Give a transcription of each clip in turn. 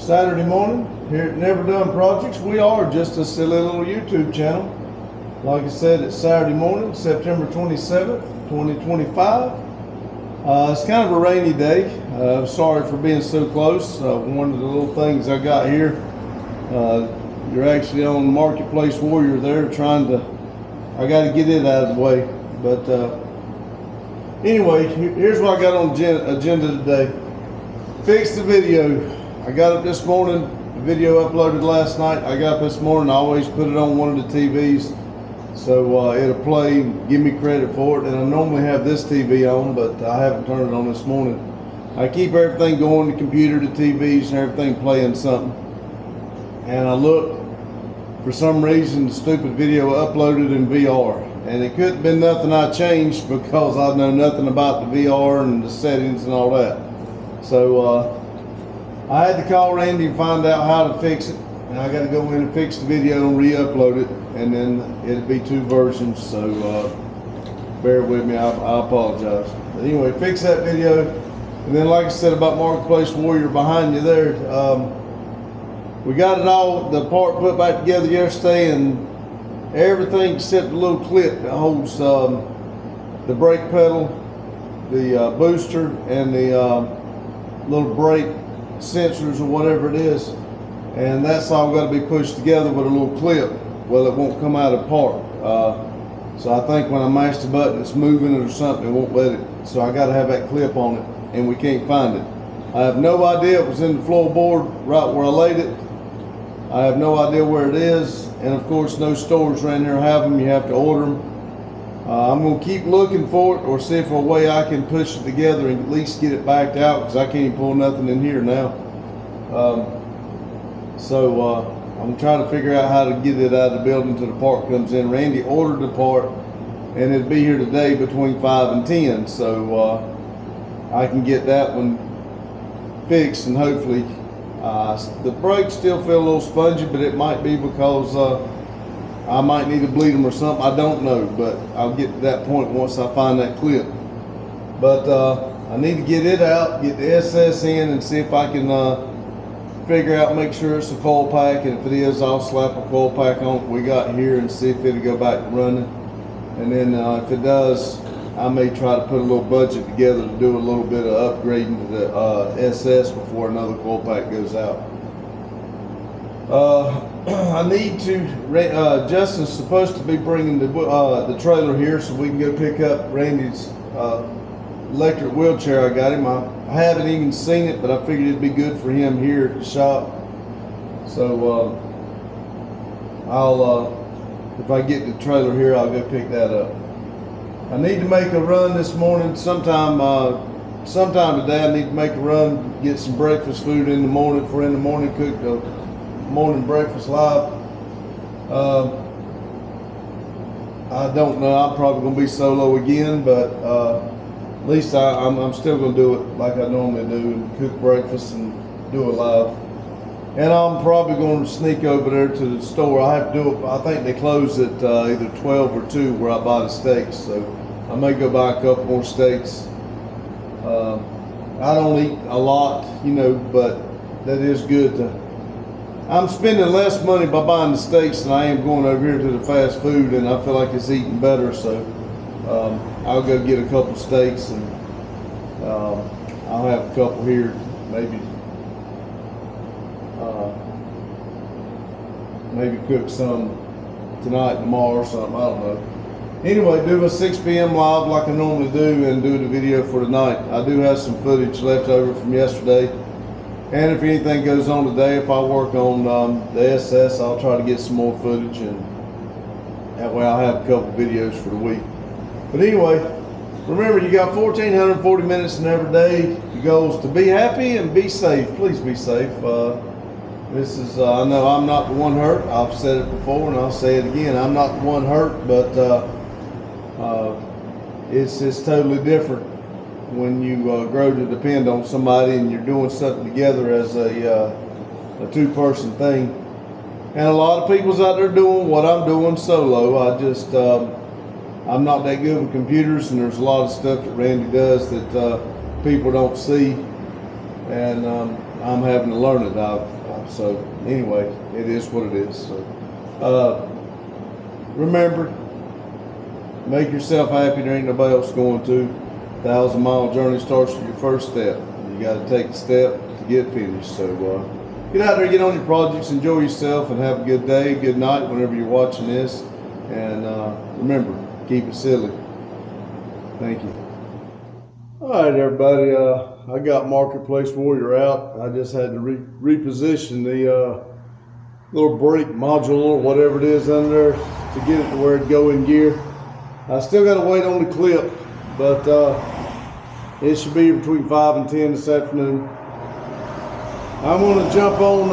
Saturday morning here at Never Done Projects. We are just a silly little YouTube channel. Like I said, it's Saturday morning, September 27th, 2025. It's kind of a rainy day. Sorry for being so close. One of the little things I got here, you're actually on Marketplace Warrior there trying to, I got to get it out of the way. But anyway, here's what I got on agenda today. Fix the video. I got up this morning, the video uploaded last night. I got up this morning, I always put it on one of the TVs so it'll play, give me credit for it. And I normally have this TV on, but I haven't turned it on this morning. I keep everything going, the computer, the TVs, and everything playing something. And I looked, for some reason, the stupid video uploaded in VR. And it couldn't have been nothing I changed because I know nothing about the VR and the settings and all that. So I had to call Randy and find out how to fix it. And I got to go in and fix the video and re-upload it. And then it'll be two versions. So bear with me, I apologize. But anyway, fix that video. And then like I said about Marketplace Warrior behind you there, we got it all, the part put back together yesterday, and everything except the little clip that holds the brake pedal, the booster, and the little brake sensors or whatever it is, and that's all got to be pushed together with a little clip. Well, it won't come out apart. So I think when I mash the button, it's moving it or something, it won't let it. So I got to have that clip on it, and we can't find it. I have no idea. It was in the floorboard right where I laid it. I have no idea where it is, and of course no stores around here have them. You have to order them. I'm going to keep looking for it, or see if a way I can push it together and at least get it backed out, because I can't even pull nothing in here now. I'm trying to figure out how to get it out of the building until the part comes in. Randy ordered the part, and it'll be here today between 5 and 10, so I can get that one fixed, and hopefully the brakes still feel a little spongy, but it might be because I might need to bleed them or something. I don't know, but I'll get to that point once I find that clip. But I need to get it out, get the SS in, and see if I can figure out, make sure it's a coil pack, and if it is, I'll slap a coil pack on what we got here and see if it'll go back to running. And then if it does, I may try to put a little budget together to do a little bit of upgrading to the SS before another coil pack goes out. I need to, Justin's supposed to be bringing the trailer here so we can go pick up Randy's electric wheelchair. I got him. I haven't even seen it, but I figured it'd be good for him here at the shop. So if I get the trailer here, I'll go pick that up. I need to make a run this morning. Sometime today, I need to make a run, get some breakfast food in the morning. For in the morning, cook the morning breakfast live. I don't know. I'm probably gonna be solo again, but at least I'm still gonna do it like I normally do, and cook breakfast and do it live. And I'm probably going to sneak over there to the store. I have to do it. I think they close at either 12 or 2 where I buy the steaks. So I may go buy a couple more steaks. I don't eat a lot, you know, but that is good to. I'm spending less money by buying the steaks than I am going over here to the fast food, and I feel like it's eating better. So I'll go get a couple steaks, and I'll have a couple here, maybe cook some tonight, tomorrow, or something. I don't know. Anyway, do a 6 p.m. live like I normally do, and do the video for tonight. I do have some footage left over from yesterday, and if anything goes on today, if I work on the SS, I'll try to get some more footage, and that way I'll have a couple videos for the week. But anyway, remember, you got 1,440 minutes in every day. The goal is to be happy and be safe. Please be safe. This is, I know I'm not the one hurt. I've said it before, and I'll say it again. I'm not the one hurt, but it's totally different when you grow to depend on somebody and you're doing something together as a two-person thing. And a lot of people's out there doing what I'm doing solo. I'm not that good with computers, and there's a lot of stuff that Randy does that people don't see, and I'm having to learn it. So anyway, it is what it is. So remember, make yourself happy. There ain't nobody else going to. 1,000-mile journey starts with your first step. You got to take the step to get finished. So get out there, get on your projects, enjoy yourself, and have a good day, good night whenever you're watching this. And remember, keep it silly. Thank you. All right, everybody. I got Marketplace Warrior out. I just had to reposition the little brake module or whatever it is under there to get it to where it go in gear. I still got to wait on the clip, but it should be between 5 and 10 this afternoon. I'm going to jump on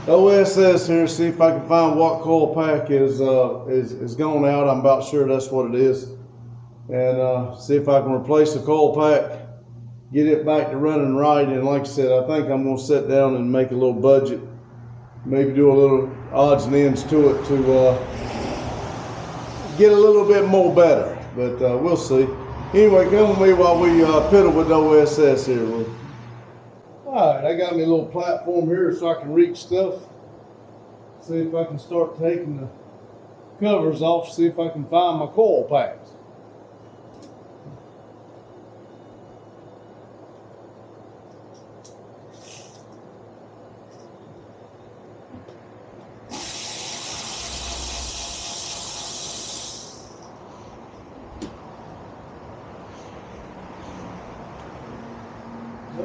OSS here, see if I can find what coil pack is going out. I'm about sure that's what it is. And see if I can replace the coil pack, get it back to running right. And like I said, I think I'm going to sit down and make a little budget, maybe do a little odds and ends to it to get a little bit more better. But we'll see. Anyway, come with me while we piddle with OSS here. All right, I got me a little platform here so I can reach stuff. See if I can start taking the covers off, see if I can find my coil packs.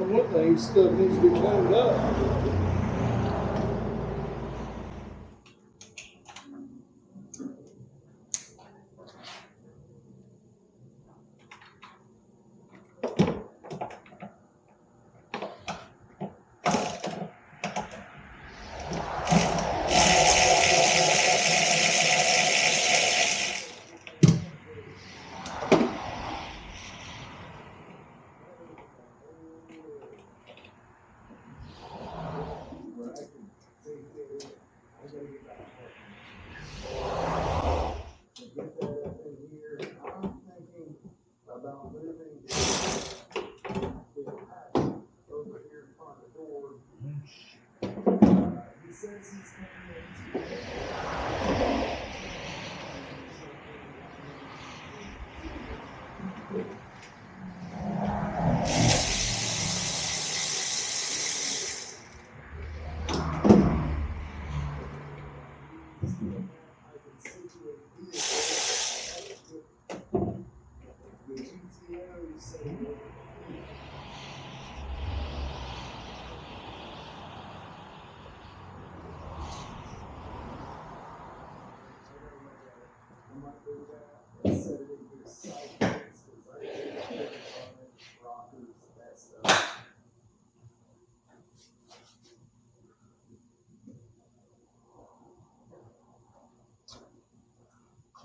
One thing, stuff needs to be cleaned up.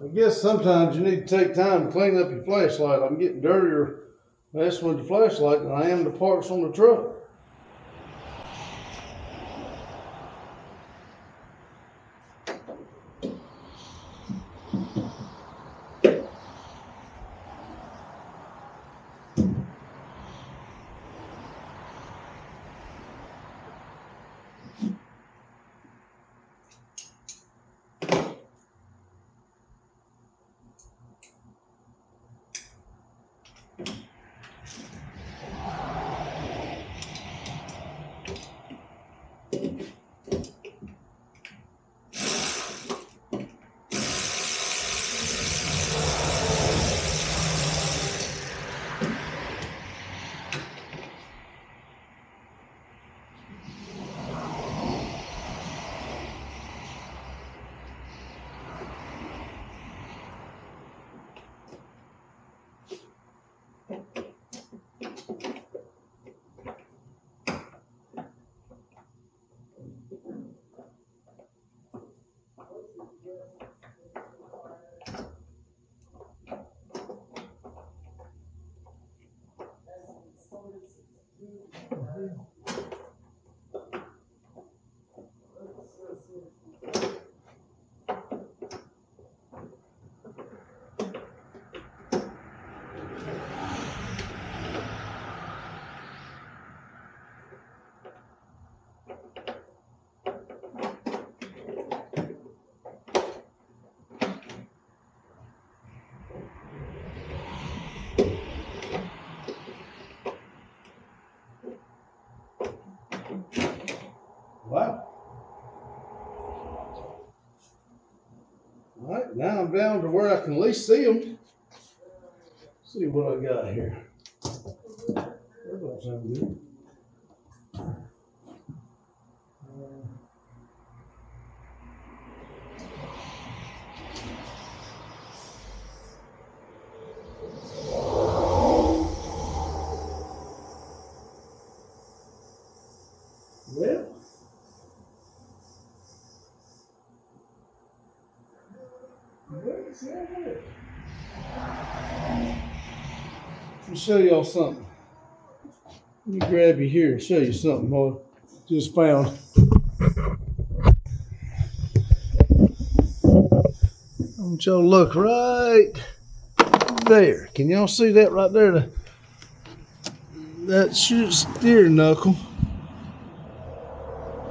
I guess sometimes you need to take time to clean up your flashlight. I'm getting dirtier messing with the flashlight than I am the parts on the truck. All right, now I'm down to where I can at least see them. See what I got here. That don't sound good. Well, let me show y'all something. Let me grab you here and show you something I just found. I want y'all to look right there. Can y'all see that right there? That steering knuckle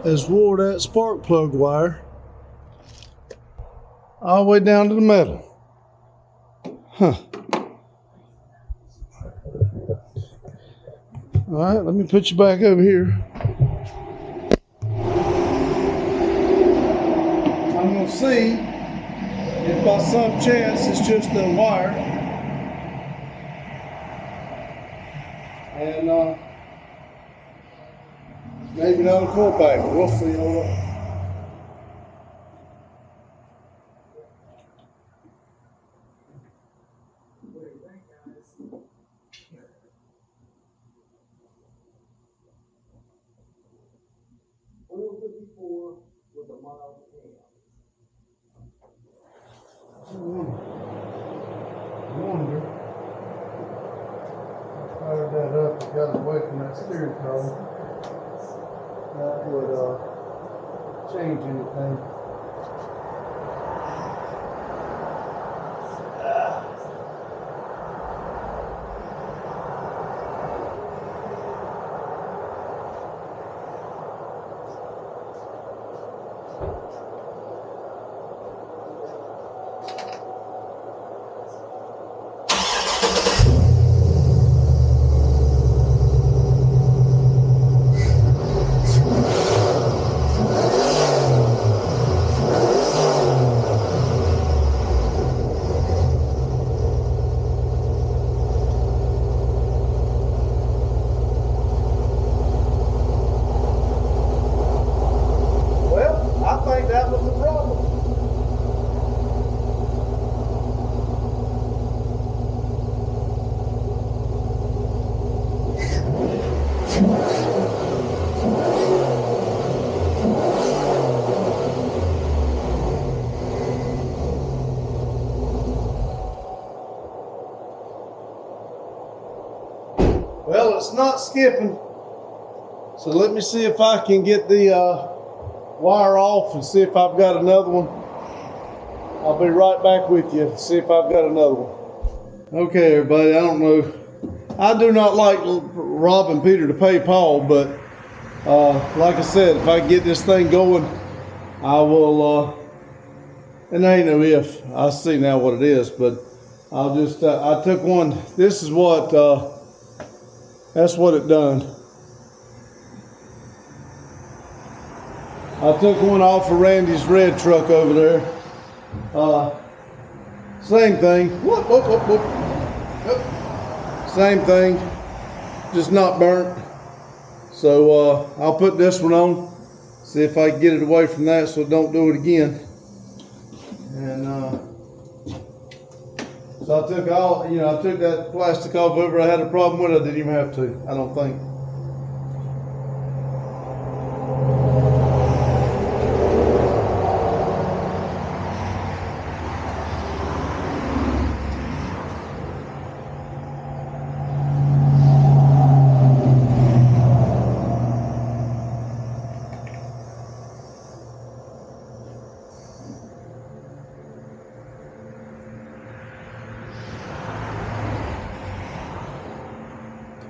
has wore that spark plug wire all the way down to the metal. Huh. All right, let me put you back over here. I'm gonna see if by some chance it's just a wire. And maybe not a coil pack. We'll see all that. Wonder. Fired that up and got it away from that steering column. That would change anything. I think that was the problem. Well, it's not skipping. So let me see if I can get the wire off and see if I've got another one. I'll be right back with you to see if I've got another one. Okay, everybody, I don't know. I do not like robbing Peter to pay Paul, but like I said, if I get this thing going, I will, and there ain't no if. I see now what it is, but I'll just, I took one. This is what, that's what it done. I took one off of Randy's red truck over there. Same thing. Whoop, whoop, whoop, whoop. Yep. Same thing, just not burnt. So I'll put this one on, see if I can get it away from that so don't do it again. And so I took all, I took that plastic off over. I had a problem with it. I didn't even have to, I don't think.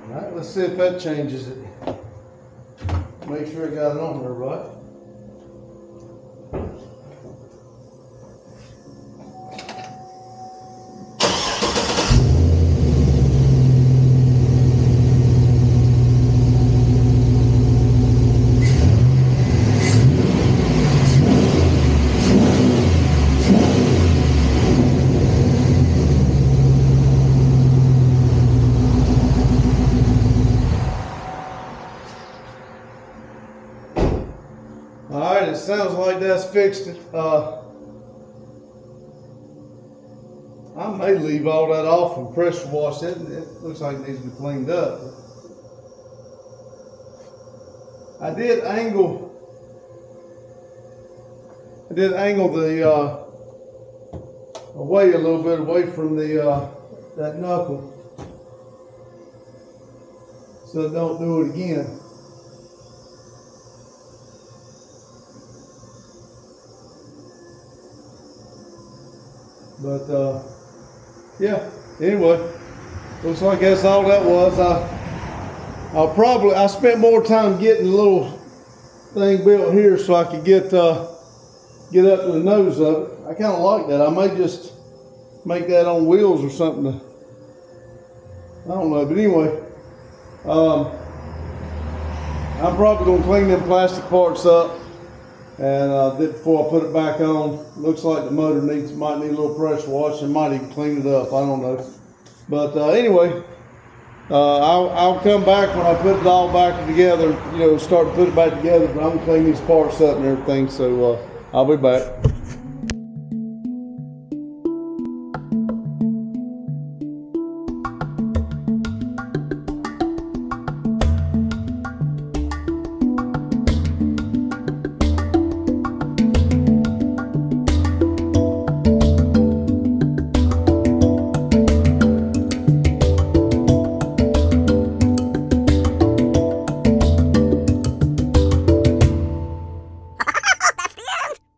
All right, let's see if that changes it. Make sure I got it on there right. sounds like that's fixed it. I may leave all that off and pressure wash it. It looks like it needs to be cleaned up. I did angle the away a little bit away from the that knuckle, so don't do it again. But yeah, anyway, looks like that's all that was. I spent more time getting the little thing built here so I could get up to the nose of it. I kind of like that. I may just make that on wheels or something. I don't know, but anyway, I'm probably gonna clean them plastic parts up, and before I put it back on. Looks like the motor might need a little pressure wash, and might even clean it up. I don't know, but anyway. I'll come back when I put it all back together, start to put it back together, but I'm gonna clean these parts up and everything, so I'll be back.